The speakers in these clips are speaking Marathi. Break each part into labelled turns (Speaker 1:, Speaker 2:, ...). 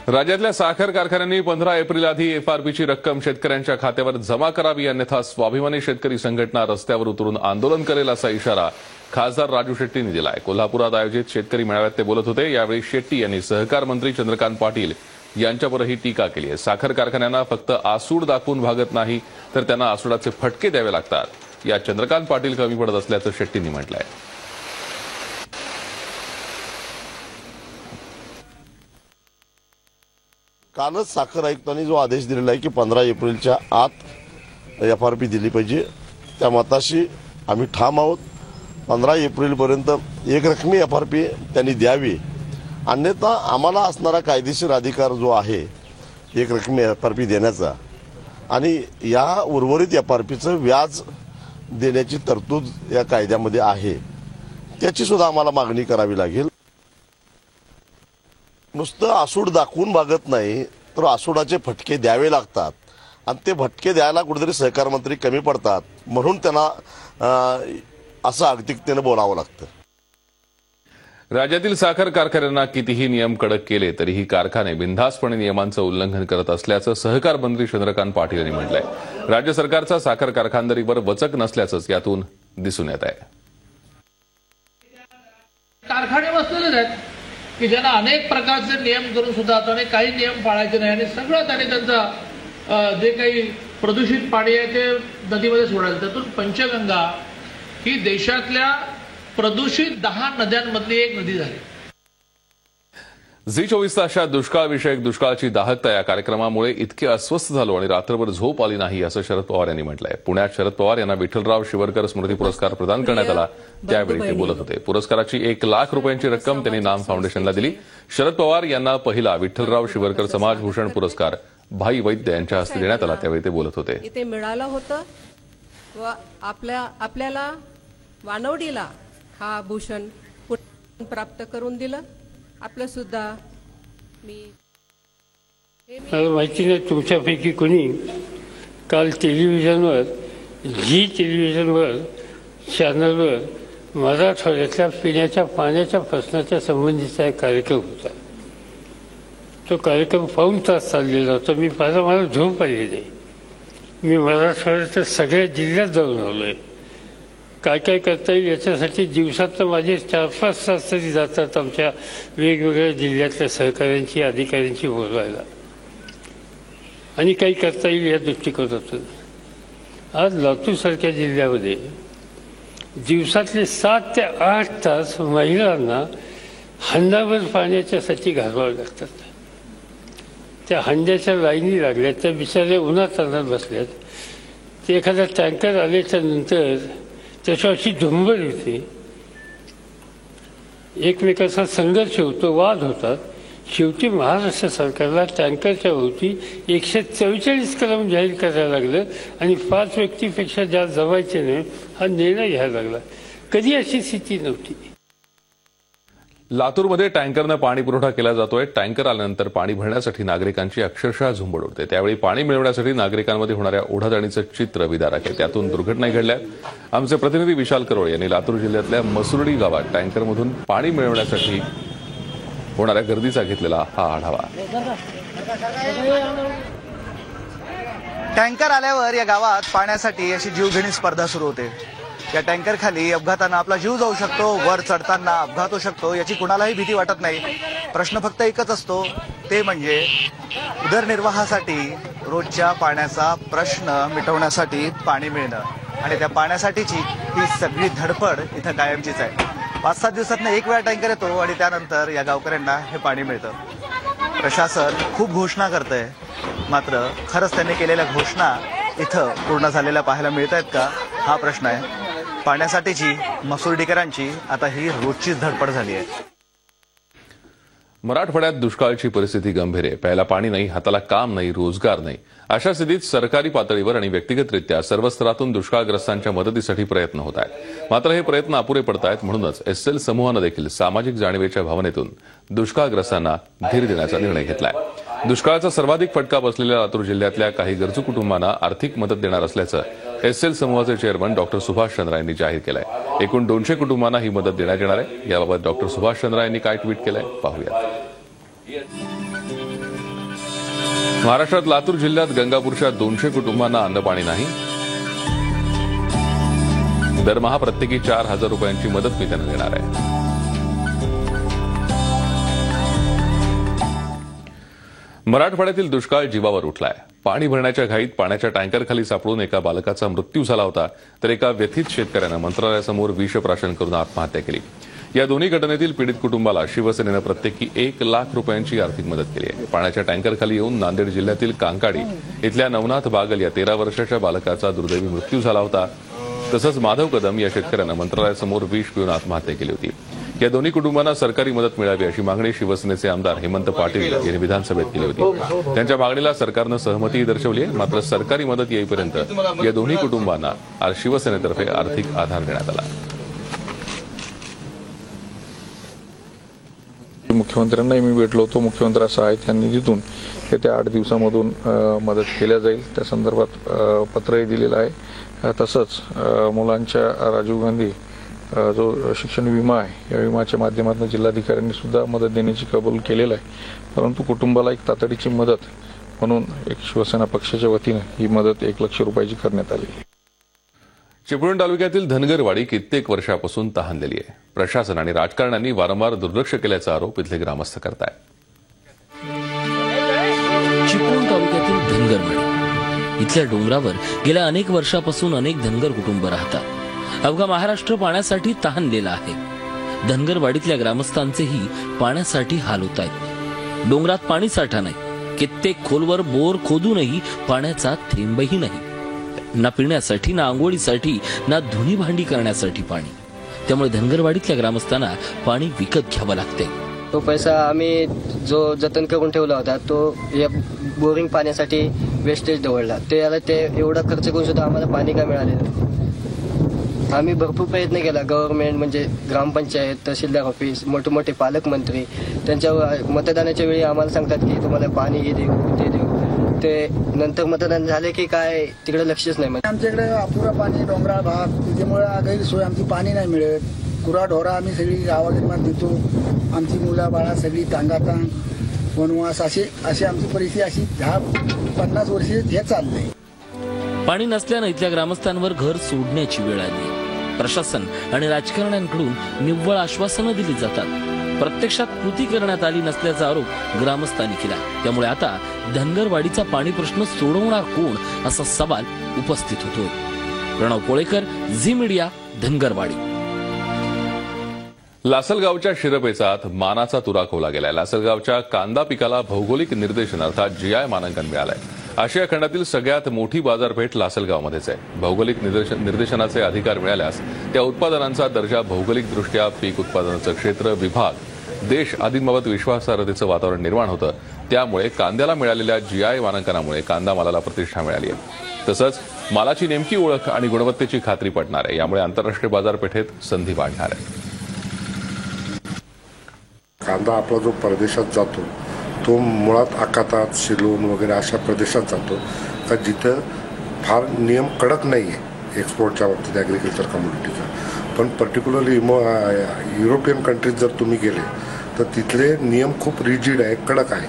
Speaker 1: राज्यातल्या साखर कारखान्यांनी 15 एप्रिल आधी एफआरपीची रक्कम शेतकऱ्यांच्या खात्यावर जमा करावी, अन्यथा स्वाभिमानी शेतकरी संघटना रस्त्यावर उतरून आंदोलन करेल असा इशारा खासदार राजू शेट्टींनी दिलाय। कोल्हापुरात आयोजित शेतकरी मेळाव्यात ते बोलत होते। यावेळी शेट्टी यांनी सहकार मंत्री चंद्रकांत पाटील यांच्यावरही टीका केली आहे। साखर कारखान्यांना फक्त आसूड दाखवून भागत नाही, तर त्यांना आसूडाचे फटके द्यावे लागतात। या चंद्रकांत पाटील कमी पडत असल्याचं शेट्टींनी म्हटलंय।
Speaker 2: कालच साखर आयुक्तांनी जो आदेश दिलेला आहे की 15 एप्रिलच्या आत एफआरपी दिली पाहिजे, त्या मताशी आम्ही ठाम आहोत। 15 एप्रिलपर्यंत एक रकमी एफआरपी त्यांनी द्यावी, अन्यथा आम्हाला असणारा कायदेशीर अधिकार जो आहे एक रकमी एफआरपी देण्याचा आणि या उर्वरित एफआरपीचं व्याज देण्याची तरतूद या कायद्यामध्ये आहे, त्याची सुद्धा आम्हाला मागणी करावी लागेल। नुसतं आसूड दाखवून भागत नाही, तर आसूडाचे फटके द्यावे लागतात आणि ते फटके द्यायला कुठेतरी सहकार मंत्री कमी पडतात, म्हणून त्यांना असं अगतिकतेने बोलावं लागतं।
Speaker 1: राज्यातील साखर कारखान्यांना कितीही नियम कडक केले तरीही कारखाने बिनधास्तपणे नियमांचं उल्लंघन करत असल्याचं सहकार मंत्री चंद्रकांत पाटील यांनी म्हटलंय। राज्य सरकारचा साखर कारखानदारीवर वचक नसल्याचंच यातून दिसून येत आहे।
Speaker 3: कारखाने बसलेले आहेत की ज्यांना अनेक प्रकारचे नियम करून सुद्धा आता काही नियम पाळायचे नाही आणि सगळं त्यांनी त्यांचं जे काही प्रदूषित पाणी आहे ते नदीमध्ये सोडायचं। त्यातून पंचगंगा ही देशातल्या प्रदूषित 10 नद्यांमधली एक नदी झाली।
Speaker 1: झी24 तासात दुष्काळविषयक दुष्काळाची दाहकता या कार्यक्रमामुळे इतके अस्वस्थ झालो आणि रात्रभर झोप आली नाही, असं शरद पवार यांनी म्हटलंय। पुण्यात शरद पवार यांना विठ्ठलराव शिवरकर स्मृती पुरस्कार प्रदान करण्यात आला, त्यावेळी ते बोलत होते। पुरस्काराची 1 लाख रुपयांची रक्कम त्यांनी नाम फाउंडेशनला दिली। शरद पवार यांना पहिला विठ्ठलराव शिवरकर समाजभूषण पुरस्कार भाई वैद्य यांच्या हस्ते देण्यात आला, त्यावेळी ते बोलत होते।
Speaker 4: इथे मिळालं होतं व आपल्याला वानवडीला हा भूषण प्राप्त करून दिलं। आपलं सुद्धा
Speaker 5: मला माहिती नाही तुमच्यापैकी कोणी काल टेलिव्हिजनवर झी टेलिव्हिजनवर चॅनलवर मराठवाड्यातल्या पिण्याच्या पाण्याच्या प्रश्नाच्या संबंधीचा एक कार्यक्रम होता। तो कार्यक्रम पाऊण तास चाललेला होता। मी पाहिला, मला झोप आली नाही। मी मराठवाड्याच्या सगळ्या जिल्ह्यात जाऊन आलोय। काय काय करता येईल याच्यासाठी दिवसातनं माझे 4-5 तास तरी जातात आमच्या वेगवेगळ्या जिल्ह्यातल्या सहकाऱ्यांची अधिकाऱ्यांची बोलवायला, आणि काही करता येईल या दृष्टिकोनातून। आज लातूरसारख्या जिल्ह्यामध्ये दिवसातले 7 ते 8 तास महिलांना हंडाभर पाण्याच्यासाठी घालवावे लागतात। त्या हंड्याच्या लाईनी लागल्यात, त्या बिचाऱ्या उन्हात तान्हात बसल्यात। ते एखादा टँकर आल्याच्या नंतर त्याच्यावरची झुंबड होते, एकमेकाचा संघर्ष होतो, वाद होतात। शेवटी महाराष्ट्र सरकारला टँकरच्या भोवती 144 कलम जाहीर करायला लागलं आणि 5 व्यक्तीपेक्षा जास्त जमायचे नाही हा निर्णय घ्यायला लागला। कधी अशी स्थिती नव्हती।
Speaker 1: लातूरमध्ये टँकरनं पाणी पुरवठा केला जातोय। टँकर आल्यानंतर पाणी भरण्यासाठी नागरिकांची अक्षरशः झुंबड उडते। त्यावेळी पाणी मिळवण्यासाठी नागरिकांमध्ये होणाऱ्या ओढाताणीचं चित्र विदारक आहे। त्यातून दुर्घटनाही घडल्या। आमचे प्रतिनिधी विशाल करोळ यांनी लातूर जिल्ह्यातल्या मसुर्डी गावात टँकरमधून पाणी मिळवण्यासाठी होणाऱ्या गर्दीचा घेतलेला हा आढावा।
Speaker 6: टँकर आल्यावर या गावात पाण्यासाठी अशी जीवघेणी स्पर्धा सुरू होते। या टँकर खाली अपघातानं आपला जीव जाऊ शकतो, वर चढताना अपघात होऊ शकतो, याची कुणालाही भीती वाटत नाही। प्रश्न फक्त एकच असतो, ते म्हणजे उदरनिर्वाहासाठी रोजच्या पाण्याचा प्रश्न मिटवण्यासाठी पाणी मिळणं, आणि त्या पाण्यासाठीची ही सगळी धडपड इथं कायमचीच आहे। 5-7 दिवसातनं एक वेळा टँकर येतो आणि त्यानंतर या गावकऱ्यांना हे पाणी मिळतं। प्रशासन खूप घोषणा करतंय, मात्र खरंच त्यांनी केलेल्या घोषणा इथं पूर्ण झालेल्या पाहायला मिळत आहेत का, हा प्रश्न आहे। पाण्यासाठीची मसुर्डीकरांची आता ही रोजचीच धडपड झाली आहे।
Speaker 1: मराठवाड्यात दुष्काळाची परिस्थिती गंभीर आहे। प्यायला पाणी नाही, हाताला काम नाही, रोजगार नाही। अशा स्थितीत सरकारी पातळीवर आणि व्यक्तिगतरित्या सर्व स्तरातून दुष्काळग्रस्तांच्या मदतीसाठी प्रयत्न होत आहेत। मात्र हे प्रयत्न अपुरे पडतायत। म्हणूनच एसएल समूहानं देखील सामाजिक जाणीवेच्या भावनेतून दुष्काळग्रस्तांना धीर देण्याचा निर्णय घेतलाय। दुष्काळाचा सर्वाधिक फटका बसलेल्या लातूर जिल्ह्यातल्या काही गरजू कुटुंबांना आर्थिक मदत देणार असल्याचं एसएल समूहाचे चेअरमन डॉक्टर सुभाष चंद्रा यांनी जाहीर केलंय। एकूण 200 कुटुंबांना ही मदत देण्यात येणार आहे। याबाबत डॉक्टर सुभाष चंद्रा यांनी काय ट्विट केलंय पाहूया। महाराष्ट्रात लातूर जिल्ह्यात गंगापूरच्या 200 कुटुंबांना अन्नपाणी नाही. दरमहा प्रत्येकी 4,000 रुपयांची मदत मिळताना देणार आहे. मराठवाड्यातील दुष्काळ जीवावर उठलाय. पाणी भरण्याच्या घाईत पाण्याच्या टँकरखाली सापडून एका बालकाचा मृत्यू झाला होता, तर एका व्यथित शेतकऱ्यानं मंत्रालयासमोर विषप्राशन करून आत्महत्या केली. या दोन्ही घटनेतील पीडित कुटुंबाला शिवसेनेनं प्रत्येकी 1 लाख रुपयांची आर्थिक मदत केली आहे. पाण्याच्या टँकरखाली येऊन नांदेड जिल्ह्यातील कांकाडी इथल्या नवनाथ बागल या 13 वर्षाच्या बालकाचा दुर्दैवी मृत्यू झाला होता. तसंच माधव कदम या शेतकऱ्यानं मंत्रालयासमोर विष पिऊन आत्महत्या केली होती. या दोन्ही कुटुंबांना सरकारी मदत मिळावी अशी मागणी शिवसेनेचे आमदार हेमंत पाटील यांनी विधानसभेत केली होती. त्यांच्या मागणीला सरकारनं सहमतीही दर्शवली आहे. मात्र सरकारी मदत येईपर्यंत या दोन्ही कुटुंबांना आज शिवसेनेतर्फे आर्थिक आधार देण्यात आला.
Speaker 7: मुख्यमंत्र्यांनाही मी भेटलो होतो. मुख्यमंत्री सहाय्यता निधीतून येत्या 8 दिवसामधून मदत केल्या जाईल, त्या संदर्भात पत्रही दिलेलं आहे. तसंच मुलांच्या राजीव गांधी जो शिक्षण विमा आहे, या विमाच्या माध्यमातून जिल्हाधिकाऱ्यांनी सुद्धा मदत देण्याची कबूल केलेलं आहे. परंतु कुटुंबाला एक तातडीची मदत म्हणून एक शिवसेना पक्षाच्या वतीनं ही मदत 1 लाख रुपयाची करण्यात आली.
Speaker 1: चिपळूण तालुक्यातील धनगरवाडी कित्येक वर्षापासून तहानलेली आहे. प्रशासन आणि राजकारण्यांनी वारंवार दुर्लक्ष केल्याचा आरोप इथले ग्रामस्थ करतायत.
Speaker 8: चिपळूण तालुक्यातील धनगरवाडी इथल्या डोंगरावर गेल्या अनेक वर्षापासून अनेक धनगर कुटुंब राहतात. अवघा महाराष्ट्र पाण्यासाठी तहानलेला आहे. धनगरवाडीतल्या ग्रामस्थांचेही पाण्यासाठी हाल होत आहेत. डोंगरात पाणी साठा नाही. कित्येक खोलवर बोर खोदूनही पाण्याचा थेंबही नाही. ना पिण्यासाठी, ना आंघोळीसाठी, ना धुणी भांडी करण्यासाठी पाणी. त्यामुळे धनगरवाडीतल्या ग्रामस्थांना पाणी विकत घ्यावं लागते.
Speaker 9: तो पैसा आम्ही जो जतन करून ठेवला होता तो या बोरिंग पाण्यासाठी वेस्टेज दवडला. ते एवढा खर्च करून सुद्धा आम्हाला पाणी काय मिळालेलं. आम्ही भरपूर प्रयत्न केला. गव्हर्नमेंट म्हणजे ग्रामपंचायत, तहसीलदार ऑफिस, मोठे पालकमंत्री त्यांच्या मतदानाच्या वेळी आम्हाला सांगतात की तुम्हाला पाणी हे देऊ ते देऊ. ते नंतर मतदान झाले की काय तिकडे लक्षच नाही.
Speaker 10: आमच्याकडे अपुरा पाणी, डोंगराळ भाग, त्याच्यामुळे गैरसोय, आमची पाणी नाही मिळत. गुराढोरा आम्ही सगळी गावाकडे देतो. आमची मुलं बाळा सगळी तांगातांग, वनवास अशी आमची परिस्थिती अशी 10-50 वर्ष हे चाललंय.
Speaker 8: पाणी नसल्यानं इथल्या ग्रामस्थांवर घर सोडण्याची वेळ आली. प्रशासन आणि राजकारण्यांकडून निव्वळ आश्वासनं दिली जातात. प्रत्यक्षात कृती करण्यात आली नसल्याचा आरोप ग्रामस्थांनी केला. त्यामुळे आता धनगरवाडीचा पाणी प्रश्न सोडवणार कोण असा सवाल उपस्थित होतोय. Pranav Kolekar, Zee media, Dhangarwadi.
Speaker 1: लासलगावच्या शिरपेचात मानाचा तुरा खोवला गेलाय. लासलगावच्या कांदा पिकाला भौगोलिक निर्देशन अर्थात GI मानांकन मिळालंय. आशिया खंडातील सगळ्यात मोठी बाजारपेठ लासलगावमध्येच आहे. भौगोलिक निर्देशनाचे अधिकार मिळाल्यास त्या उत्पादनांचा दर्जा, भौगोलिकदृष्ट्या पीक उत्पादनाचं क्षेत्र, विभाग, देश आदींबाबत विश्वासार्हतेचं वातावरण निर्माण होतं. त्यामुळे कांद्याला मिळालेल्या GI मानांकनामुळे कांदा मालाला प्रतिष्ठा मिळाली आहे. तसंच मालाची नेमकी ओळख आणि गुणवत्तेची खात्री पटणार आहे. यामुळे आंतरराष्ट्रीय बाजारपेठेत संधी वाढणार आहे.
Speaker 11: कांदा आपला जो परदेशात जातो तो मुळात आखातात, शिलोन वगैरे अशा प्रदेशात जातो का जिथं फार नियम कडक नाही आहे एक्सपोर्टच्या बाबतीत ॲग्रिकल्चर कमोडिटीचा. पण पर्टिक्युलरली युरोपियन कंट्रीज जर तुम्ही गेले तर तिथले नियम खूप रिजिड आहे, कडक आहे.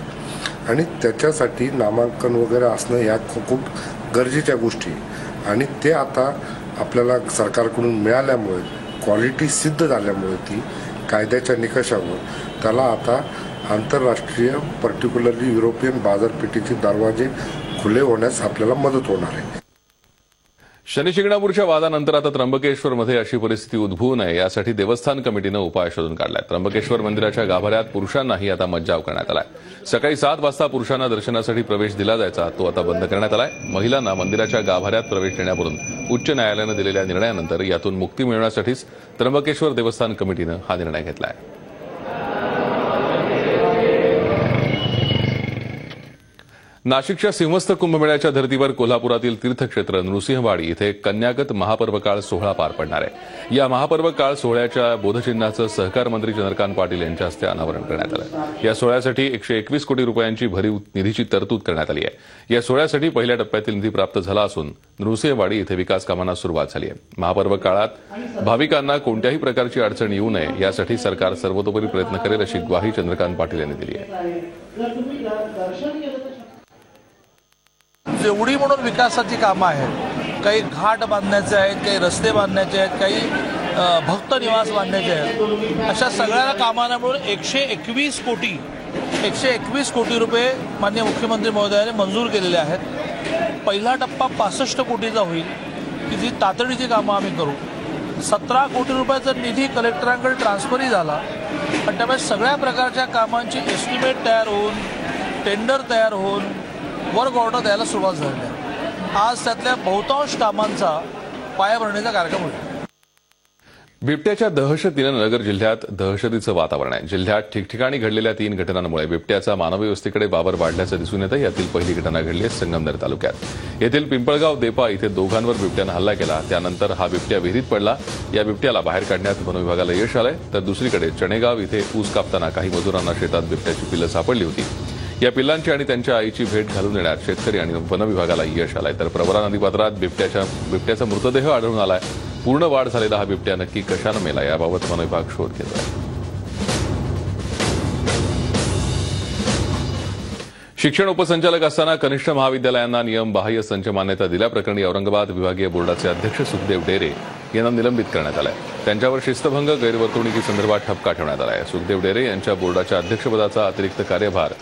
Speaker 11: आणि त्याच्यासाठी नामांकन वगैरे असणं ह्या खूप गरजेच्या गोष्टी. आणि ते आता आपल्याला सरकारकडून मिळाल्यामुळे, क्वालिटी सिद्ध झाल्यामुळे ती कायद्याच्या निकषावर त्याला आता आंतरराष्ट्रीय पर्टिक्युलरली युरोपियन बाजारपेठेचे दरवाजे खुले होण्यास आपल्याला मदत होणार आहे.
Speaker 1: शनिशिंगणापूरच्या वादानंतर आता त्र्यंबकेश्वरमध्ये अशी परिस्थिती उद्भवू नये यासाठी देवस्थान कमिटीनं उपाय शोधून काढलाय. त्र्यंबकेश्वर मंदिराच्या गाभाऱ्यात पुरुषांनाही आता मज्जाव करण्यात आलाय. सकाळी 7 वाजता पुरुषांना दर्शनासाठी प्रवेश दिला जायचा, तो आता बंद करण्यात आलाय. महिलांना मंदिराच्या गाभाऱ्यात प्रवेश देण्यावरून उच्च न्यायालयानं दिलेल्या निर्णयानंतर यातून मुक्ती मिळवण्यासाठीच त्र्यंबकेश्वर देवस्थान कमिटीनं हा निर्णय घेतलाय. नाशिकच्या सिंहस्थ कुंभमेळ्याच्या धर्तीवर कोल्हापुरातील तीर्थक्षेत्र नृसिंहवाडी इथे कन्यागत महापर्व काळ सोहळा पार पडणार आहे. या महापर्व काळ सोहळ्याच्या बोधचिन्हाचं सहकार मंत्री चंद्रकांत पाटील यांच्या हस्ते अनावरण करण्यात आलं. या सोहळ्यासाठी 121 कोटी रुपयांची भरीव निधीची तरतूद करण्यात आली आहे. या सोहळ्यासाठी पहिल्या टप्प्यातील निधी प्राप्त झाला असून नृसिंहवाडी इथे विकास कामांना सुरुवात झाली आहे. महापर्व काळात भाविकांना कोणत्याही प्रकारची अडचण येऊ नये यासाठी सरकार सर्वतोपरी प्रयत्न करेल अशी ग्वाही चंद्रकांत पाटील यांनी दिली आहे.
Speaker 3: जेवढी म्हणून विकासाची कामं आहेत, काही घाट बांधण्याचे आहेत, काही रस्ते बांधण्याचे आहेत, काही भक्त निवास बांधण्याचे आहेत, अशा सगळ्या कामांना मिळून 121 कोटी रुपये माननीय मुख्यमंत्री महोदयाने मंजूर केलेले आहेत. पहिला टप्पा 65 कोटीचा होईल की जी तातडीची कामं आम्ही करू. 17 कोटी रुपयाचा निधी कलेक्टरांकडे ट्रान्सफरही झाला. पण त्यामुळे सगळ्या प्रकारच्या कामांची एस्टिमेट तयार होऊन, टेंडर तयार होऊन वर्क ऑर्डर द्यायला सुरुवात झाली आहे. आज त्यातल्या बहुतांश कामांचा पायाभरणीचा कार्यक्रम होईल.
Speaker 1: बिबट्याच्या दहशतीनं नगर जिल्ह्यात दहशतीचं वातावरण आहे. जिल्ह्यात ठिकठिकाणी घडलेल्या 3 घटनांमुळे बिबट्याचा मानवी वस्तीकडे वावर वाढल्याचं दिसून येतं. यातील पहिली घटना घडली आहे संगमनेर तालुक्यात. येथील पिंपळगाव देपा इथे दोघांवर बिबट्यानं हल्ला केला. त्यानंतर हा बिबट्या विहिरीत पडला. या बिबट्याला बाहेर काढण्यात वनविभागाला यश आलंय. तर दुसरीकडे चणेगाव इथे ऊस कापताना काही मजुरांना शेतात बिबट्याची पिल्लं सापडली होती. या पिल्लांची आणि त्यांच्या आईची भेट घालून येण्यात शेतकरी आणि वनविभागाला यश आलंय. तर प्रवरा नदीपात्रात बिबट्याचा मृतदेह आढळून आलाय. पूर्ण वाढ झालेला हा बिबट्या नक्की कशानं मेला याबाबत वनविभाग शोध घेत आहे. शिक्षण उपसंचालक असताना कनिष्ठ महाविद्यालयांना नियमबाह्य संच मान्यता दिल्याप्रकरणी औरंगाबाद विभागीय बोर्डाचे अध्यक्ष सुखदेव डेरे यांना निलंबित करण्यात आलं आहे. त्यांच्यावर शिस्तभंग, गैरवर्तणुकीसंदर्भात ठपका ठेवण्यात आला आहे. सुखदेव डेरे यांच्या बोर्डाच्या अध्यक्षपदाचा अतिरिक्त कार्यभार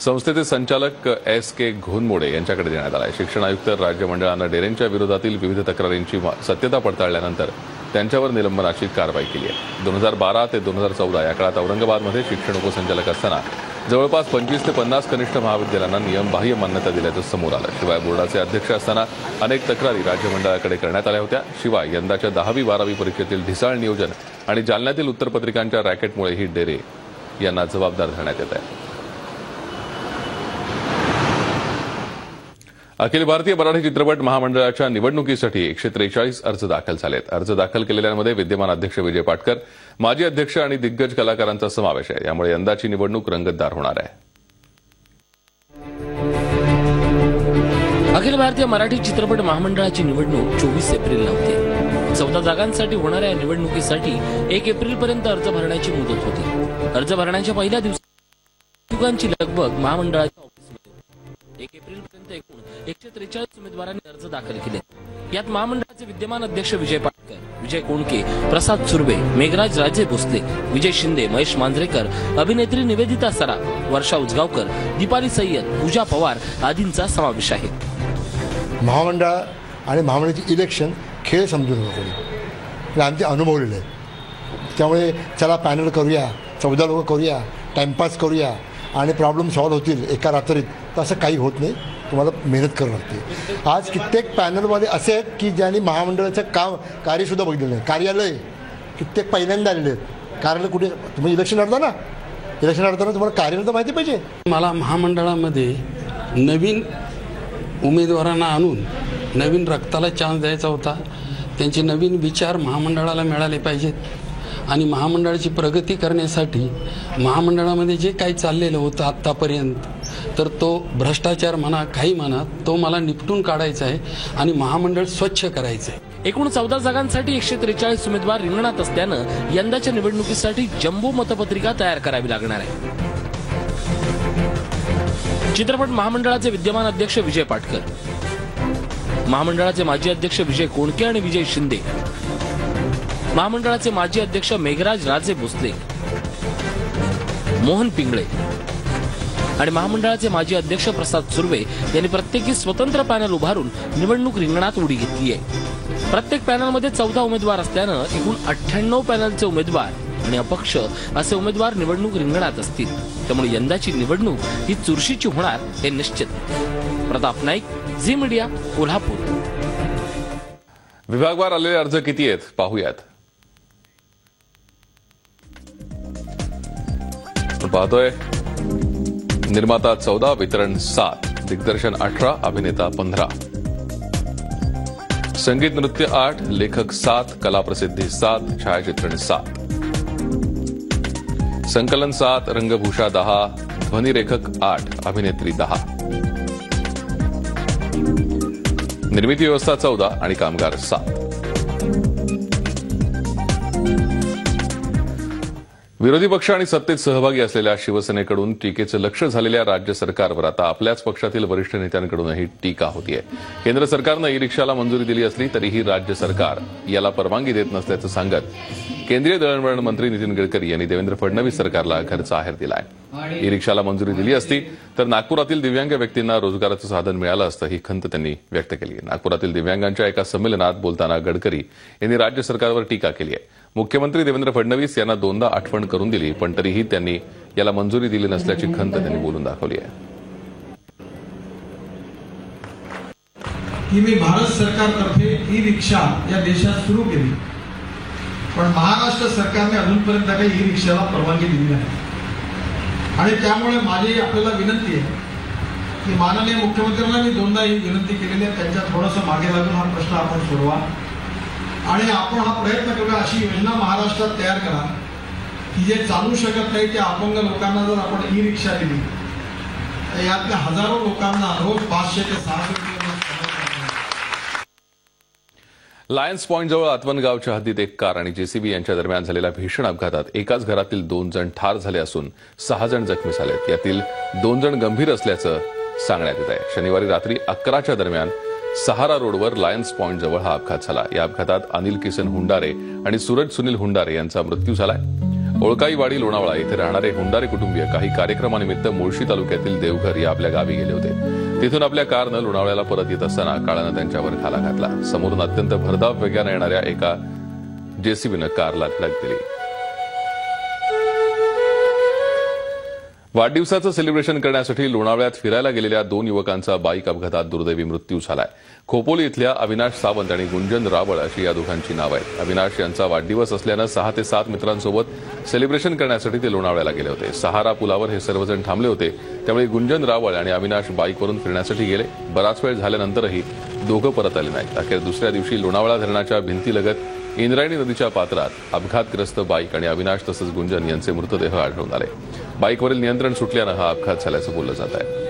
Speaker 1: संस्थेचे संचालक S.K. घोनमोडे यांच्याकडे देण्यात आला आहे. शिक्षण आयुक्त राज्य मंडळानं डेरेंच्या विरोधातील विविध तक्रारींची सत्यता पडताळल्यानंतर त्यांच्यावर निलंबनाची कारवाई केली आहे. 2012 ते 2014 या काळात औरंगाबादमध्ये शिक्षण उपसंचालक असताना जवळपास 25 ते 50 कनिष्ठ महाविद्यालयांना नियमबाह्य मान्यता दिल्याचं समोर आलं. शिवाय बोर्डाचे अध्यक्ष असताना अनेक तक्रारी राज्य मंडळाकडे करण्यात आल्या होत्या. शिवाय यंदाच्या 10वी-12वी परीक्षेतील ढिसाळ नियोजन आणि जालन्यातील उत्तरपत्रिकांच्या रॅकेटमुळेही डेरे यांना जबाबदार धरण्यात येत आहे. अखिल भारतीय मराठी चित्रपट महामंडळाच्या निवडणुकीसाठी 143 अर्ज दाखल झालेत. अर्ज दाखल केलेल्यांमध्ये विद्यमान अध्यक्ष विजय पाटकर, माजी अध्यक्ष आणि दिग्गज कलाकारांचा समावेश आहे. यामुळे यंदाची निवडणूक रंगतदार होणार आहे.
Speaker 8: अखिल भारतीय मराठी चित्रपट महामंडळाची निवडणूक 24 एप्रिलला होती. 14 जागांसाठी होणाऱ्या निवडणुकीसाठी 1 एप्रिलपर्यंत अर्ज भरण्याची मुदत होती. अर्ज भरण्याच्या पहिल्या दिवशी लगबग महामंडळाच्या 1 एप्रिलपर्यंत एकूण 143 उमेदवारांनी अर्ज दाखल केले. यात महामंडळाचे विद्यमान अध्यक्ष विजय पाटकर, विजय कोणके, प्रसाद सुर्वे, मेघराज राजे भोसले, विजय शिंदे, महेश मांजरेकर, अभिनेत्री निवेदिता सराफ, वर्षा उजगावकर, दीपाली सय्यद, पूजा पवार आदींचा समावेश आहे.
Speaker 12: महामंडळ आणि महामंडळाचे इलेक्शन खेळ समजून नको, आमचे अनुभवलेले आहेत. त्यामुळे चला पॅनल करूया, 14 लोक करूया, टाइमपास करूया आणि प्रॉब्लेम सॉल्व्ह होतील एका रात्रीत, तसं काही होत नाही. तुम्हाला मेहनत करावी लागते. आज कित्येक पॅनलमध्ये असे आहेत की ज्यांनी महामंडळाचं कार्यसुद्धा बघितलेलं नाही. कार्यालय कित्येक पहिल्यांदा आलेले आहेत. कार्यालय कुठे, तुम्ही इलेक्शन लढता ना, इलेक्शन लढताना तुम्हाला कार्यालय तर माहिती पाहिजे.
Speaker 13: मला महामंडळामध्ये नवीन उमेदवारांना आणून नवीन रक्ताला चान्स द्यायचा होता. त्यांचे नवीन विचार महामंडळाला मिळाले पाहिजेत आणि महामंडळाची प्रगती करण्यासाठी महामंडळामध्ये जे काही चाललेलं होतं आत्तापर्यंत, तर तो भ्रष्टाचार म्हणा, काही म्हणा, तो मला निपटून काढायचा आहे आणि महामंडळ स्वच्छ करायचं आहे.
Speaker 8: एकूण 14 जागांसाठी 143 उमेदवार रिंगणात असल्यानं यंदाच्या निवडणुकीसाठी जम्बो मतपत्रिका तयार करावी लागणार आहे. चित्रपट महामंडळाचे विद्यमान अध्यक्ष विजय पाटकर, महामंडळाचे माजी अध्यक्ष विजय कोणके आणि विजय शिंदे, महामंडळाचे माजी अध्यक्ष मेघराज राजे भोसले, मोहन पिंगळे आणि महामंडळाचे माजी अध्यक्ष प्रसाद सुर्वे यांनी प्रत्येकी स्वतंत्र पॅनल उभारून निवडणूक रिंगणात उडी घेतली आहे. प्रत्येक पॅनलमध्ये 14 उमेदवार असल्यानं एकूण 98 पॅनलचे उमेदवार आणि अपक्ष असे उमेदवार निवडणूक रिंगणात असतील. त्यामुळे यंदाची निवडणूक ही चुरशीची होणार हे निश्चित. प्रताप नाईक, झी मीडिया, कोल्हापूर.
Speaker 1: विभागवार आलेले अर्ज किती आहेत पाहूयात. पाहतोय निर्माता 14, वितरण 7, दिग्दर्शन 18, अभिनेता 15, संगीत नृत्य 8, लेखक 7, कलाप्रसिद्धी 7, छायाचित्रण 7, संकलन 7, रंगभूषा 10, ध्वनिरेखक 8, अभिनेत्री 10, निर्मिती व्यवस्था 14 आणि कामगार 7. विरोधी पक्ष आणि सत्तेत सहभागी असलेल्या शिवसेनेकडून टीकेचं लक्ष झालेल्या राज्य सरकारवर आता आपल्याच पक्षातील वरिष्ठ नेत्यांकडूनही टीका होतीये. केंद्र सरकारनं ई रिक्षाला मंजुरी दिली असली तरीही राज्य सरकार याला परवानगी देत नसल्याचं सांगत केंद्रीय दळणवळण मंत्री नितीन गडकरी यांनी देवेंद्र फडणवीस सरकारला घरचा आहेर दिलाय. ई रिक्षाला मंजुरी दिली असती तर नागपुरातील दिव्यांग व्यक्तींना रोजगाराचं साधन मिळालं असतं, ही खंत त्यांनी व्यक्त केली. नागपुरातील दिव्यांगांच्या एका संमेलनात बोलताना गडकरी यांनी राज्य सरकारवर टीका केली आहे. मुख्यमंत्री देवेंद्र फडणवीस यांना दोनदा आठवण करून दिली, पण तरीही त्यांनी याला मंजुरी दिली नसल्याची खंत त्यांनी बोलून दाखवली आहे.
Speaker 14: की मी भारत सरकारतर्फे ई रिक्षा या देशात सुरू केली, पण महाराष्ट्र सरकारने अजूनपर्यंत काही ई रिक्षाला परवानगी दिली नाही. आणि त्यामुळे माझी आपल्याला विनंती आहे की माननीय मुख्यमंत्र्यांना मी दोनदा ही विनंती केलेली आहे, त्यांच्या थोडंसं मागे लागून हा प्रश्न आपण सोडवा आणि आपण हा प्रयत्न करूया. अशी योजना महाराष्ट्रात तयार करा की जे चालू शकत नाही त्या अपंग लोकांना जर आपण ई रिक्षा दिली तर यातल्या हजारो लोकांना रोज 500 ते 600 रुपये.
Speaker 1: लायन्स पॉइंटजवळ आत्मनगावच्या हद्दीत एक कार आणि जेसीबी यांच्या दरम्यान झालेल्या भीषण अपघातात एकाच घरातील 2 जण ठार झाले असून 6 जण जखमी झालेत. यातील 2 जण गंभीर असल्याचं सांगण्यात येत आहे. शनिवारी रात्री 11च्या दरम्यान सहारा रोडवर लायन्स पॉइंटजवळ हा अपघात झाला. या अपघातात अनिल किसन हुंडारे आणि सूरज सुनील हुंडारे यांचा मृत्यू झालाय. ओळकाईवाडी लोणावळा येथे राहणारे हुंडारे कुटुंबीय काही कार्यक्रमानिमित्त मुळशी तालुक्यातील देवघर या आपल्या गावी गेले होते. तिथून आपल्या कारनं लोणावळ्याला परत येत असताना काळानं त्यांच्यावर खाला घातला. समोरून अत्यंत भरधाव वेगानं येणाऱ्या एका जेसीबीनं कारला धडक दिली. वाढदिवसाचं सेलिब्रेशन करण्यासाठी लोणावळ्यात फिरायला गेलेल्या 2 युवकांचा बाईक अपघातात दुर्दैवी मृत्यू झालाय. खोपोली इथल्या अविनाश सावंत आणि गुंजन रावळ अशी या दोघांची नावं आहेत. अविनाश यांचा वाढदिवस असल्यानं 6 ते 7 मित्रांसोबत सेलिब्रेशन करण्यासाठी ते लोणावळ्याला गेले होते. सहारा पुलावर हे सर्वजण थांबले होते, त्यामुळे गुंजन रावळ आणि अविनाश बाईकवरून फिरण्यासाठी गेले. बराच वेळ झाल्यानंतरही दोघं परत आले नाहीत. अखेर दुसऱ्या दिवशी लोणावळा धरणाच्या भिंतीलगत इंद्रायणी नदीच्या पात्रात अपघातग्रस्त बाईक आणि अविनाश तसंच गुंजन यांचे मृतदेह आढळून आले. बाईकवरील नियंत्रण सुटल्यानं हा अपघात झाल्याचं बोललं जात आहे.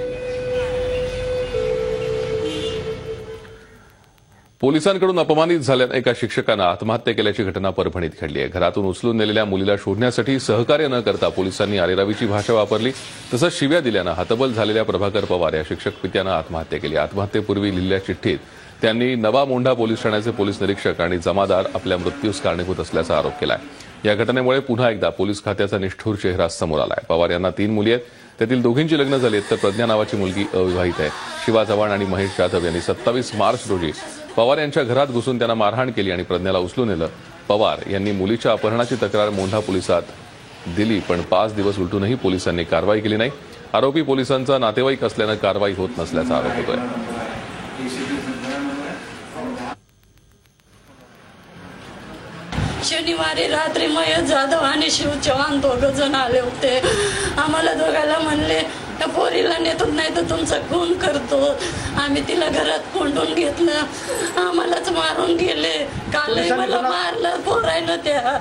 Speaker 1: पोलिसांकडून अपमानित झाल्यानं एका शिक्षकानं आत्महत्या केल्याची घटना परभणीत घडली आहे. घरातून उचलून नेलेल्या मुलीला शोधण्यासाठी सहकार्य न करता पोलिसांनी आरेरावीची भाषा वापरली, तसंच शिव्या दिल्यानं हतबल झालेल्या प्रभाकर पवार या शिक्षक पित्यानं आत्महत्या केली. आत्महत्येपूर्वी लिहिलेल्या चिठ्ठीत त्यांनी नवा मोंढा पोलीस ठाण्याचे पोलीस निरीक्षक आणि जमादार आपल्या मृत्यूस कारणीभूत असल्याचा आरोप केलाय. या घटनेमुळे पुन्हा एकदा पोलीस खात्याचा निष्ठुर चेहरा समोर आलाय. पवार यांना 3 मुली आहेत, त्यातील दोघींची लग्न झाली आहेत, तर प्रज्ञा नावाची मुलगी अविवाहित आहे. शिवा चव्हाण आणि महेश जाधव यांनी 27 मार्च रोजी पवार यांच्या घरात घुसून त्यांना मारहाण केली आणि प्रज्ञाला उचलून नेलं. पवार यांनी मुलीच्या अपहरणाची तक्रार मोंढा पोलिसात दिली, पण 5 दिवस उलटूनही पोलिसांनी कारवाई केली नाही. आरोपी पोलिसांचा नातेवाईक असल्यानं कारवाई होत नसल्याचा आरोप होतोय.
Speaker 15: शनिवारी रात्री महेश जाधव आणि शिव चव्हाण 2 जण आले होते. आम्हाला दोघांना म्हणले त्या पोरीला नेतच नाही तर तुमचा खून करतो. आम्ही तिला घरात कोंडून घेतलं, आम्हालाच मारून गेले. कालही मला मारलं पोरायनं त्या.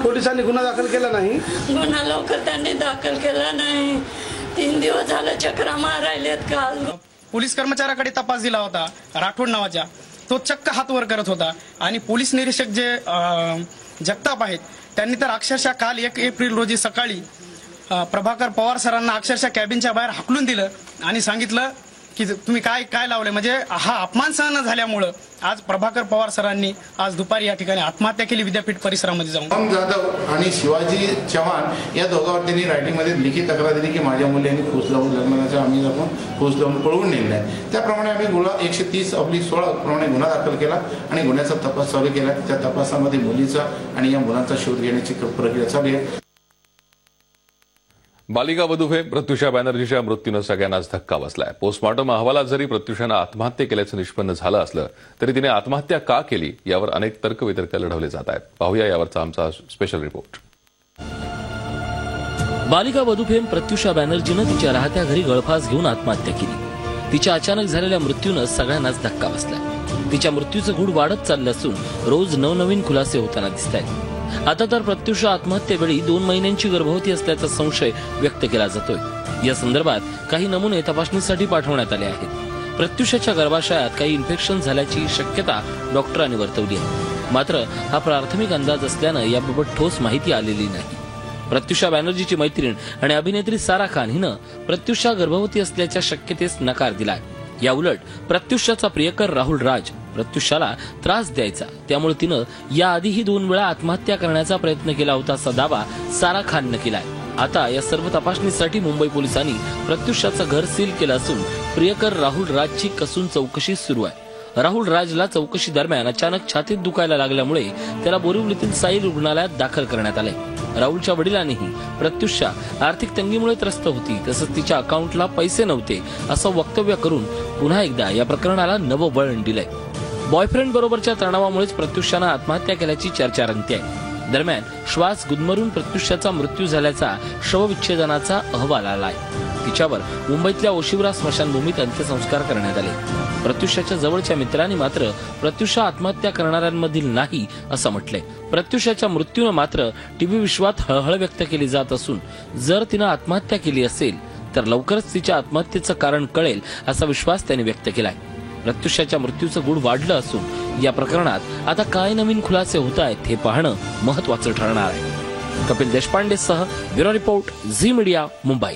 Speaker 16: पोलिसांनी गुन्हा दाखल केला नाही.
Speaker 15: गुन्हा लवकर त्यांनी दाखल केला नाही. 3 दिवस झालं चक्रा मारायलेत. काल
Speaker 16: पोलीस कर्मचाऱ्याकडे तपास दिला होता राठोड नावाच्या, तो चक्क हात वर करत होता. आणि पोलीस निरीक्षक जे जगताप आहेत त्यांनी तर अक्षरशः काल 1 एप्रिल रोजी सकाळी प्रभाकर पवार सरांना अक्षरशः कॅबिनच्या बाहेर हाकलून दिलं आणि सांगितलं की तुम्ही काय लावले. म्हणजे हा अपमान सहन झाल्यामुळं आज प्रभाकर पवार सरांनी आज दुपारी या ठिकाणी आत्महत्या केली विद्यापीठ परिसरामध्ये जाऊन.
Speaker 17: ओम जाधव आणि शिवाजी चव्हाण या दोघांवर त्यांनी रायटिंगमध्ये लिखित तक्रार दिली की माझ्या मुलींनी फूस लावून लग्नाचा आम्ही आपण फूस लावून पळवून नेलेला आहे. त्याप्रमाणे आम्ही गुन्हा 130/16 प्रमाणे गुन्हा दाखल केला आणि गुन्ह्याचा तपास चालू केला. त्या तपासामध्ये मुलीचा आणि या मुलांचा शोध घेण्याची प्रक्रिया चालू आहे.
Speaker 1: बालिका वधू हे प्रत्युषा बॅनर्जीच्या मृत्यूनं सगळ्यांनाच धक्का बसलाय. पोस्टमॉर्टम अहवालात जरी प्रत्युषानं आत्महत्या केल्याचं निष्पन्न झालं असलं तरी तिने आत्महत्या का केली यावर अनेक तर्कवितर्क लढवले जात आहेत. पाहूया यावरचा आमचा special report.
Speaker 8: Balika Vadhu fame Pratyusha बॅनर्जीनं तिच्या राहत्या घरी गळफास घेऊन आत्महत्या केली. तिच्या अचानक झालेल्या मृत्यूनं सगळ्यांनाच धक्का बसलाय. तिच्या मृत्यूचं गूढ वाढत चाललं असून रोज नवनवीन खुलासे होताना दिसत आहेत. आता तर प्रत्युषा आत्महत्येवेळी 2 महिन्यांची गर्भवती असल्याचा संशय व्यक्त केला जातोय. या संदर्भात काही नमुने तपासणीसाठी पाठवण्यात आले आहेत. प्रत्युषाच्या गर्भाशयात काही इन्फेक्शन झाल्याची शक्यता डॉक्टरांनी वर्तवली आहे. मात्र हा प्राथमिक अंदाज असल्यानं याबाबत ठोस माहिती आलेली नाही. प्रत्युषा बॅनर्जीची मैत्रीण आणि अभिनेत्री सारा खान हिनं प्रत्युषा गर्भवती असल्याच्या शक्यतेस नकार दिलाय. या उलट प्रत्युषाचा प्रियकर राहुल राज प्रत्युषाला त्रास द्यायचा, त्यामुळे तिनं याआधीही 2 वेळा आत्महत्या करण्याचा प्रयत्न केला होता असा दावा सारा खाननं केलाय. आता या सर्व तपासणीसाठी मुंबई पोलिसांनी प्रत्युषाचं घर सील केलं असून प्रियकर राहुल राजची कसून चौकशी सुरू आहे. राहुल राजला चौकशी दरम्यान अचानक छातीत दुखायला लागल्यामुळे त्याला बोरिवलीतील साई रुग्णालयात दाखल करण्यात आले. राहुलच्या वडिलांनीही प्रत्युषा आर्थिक तंगीमुळे त्रस्त होती, तसंच तिच्या अकाउंटला पैसे नव्हते असं वक्तव्य करून पुन्हा एकदा या प्रकरणाला नवं वळण दिलंय. बॉयफ्रेंड बरोबरच्या तणावामुळेच प्रत्युषानं आत्महत्या केल्याची चर्चा रंगते आहे. दरम्यान श्वास गुदमरून प्रत्युषाचा मृत्यू झाल्याचा शवविच्छेदनाचा अहवाल आलाय. तिच्यावर मुंबईतल्या ओशिवरा स्मशानभूमीत अंत्यसंस्कार करण्यात आले. प्रत्युषाच्या जवळच्या मित्रांनी मात्र प्रत्युषा आत्महत्या करणाऱ्यांमधील नाही असं म्हटलंय. प्रत्युषाच्या मृत्यूनं मात्र टीव्ही विश्वात हळहळ व्यक्त केली जात असून जर तिनं आत्महत्या केली असेल तर लवकरच तिच्या आत्महत्येचं कारण कळेल असा विश्वास त्यांनी व्यक्त केलाय. प्रत्युषाच्या मृत्यूचं गूढ वाढलं असून या प्रकरणात आता काय नवीन खुलासे होत आहेत हे पाहणं महत्वाचं ठरणार आहे. कपिल देशपांडेसह bureau report Zee media, Mumbai.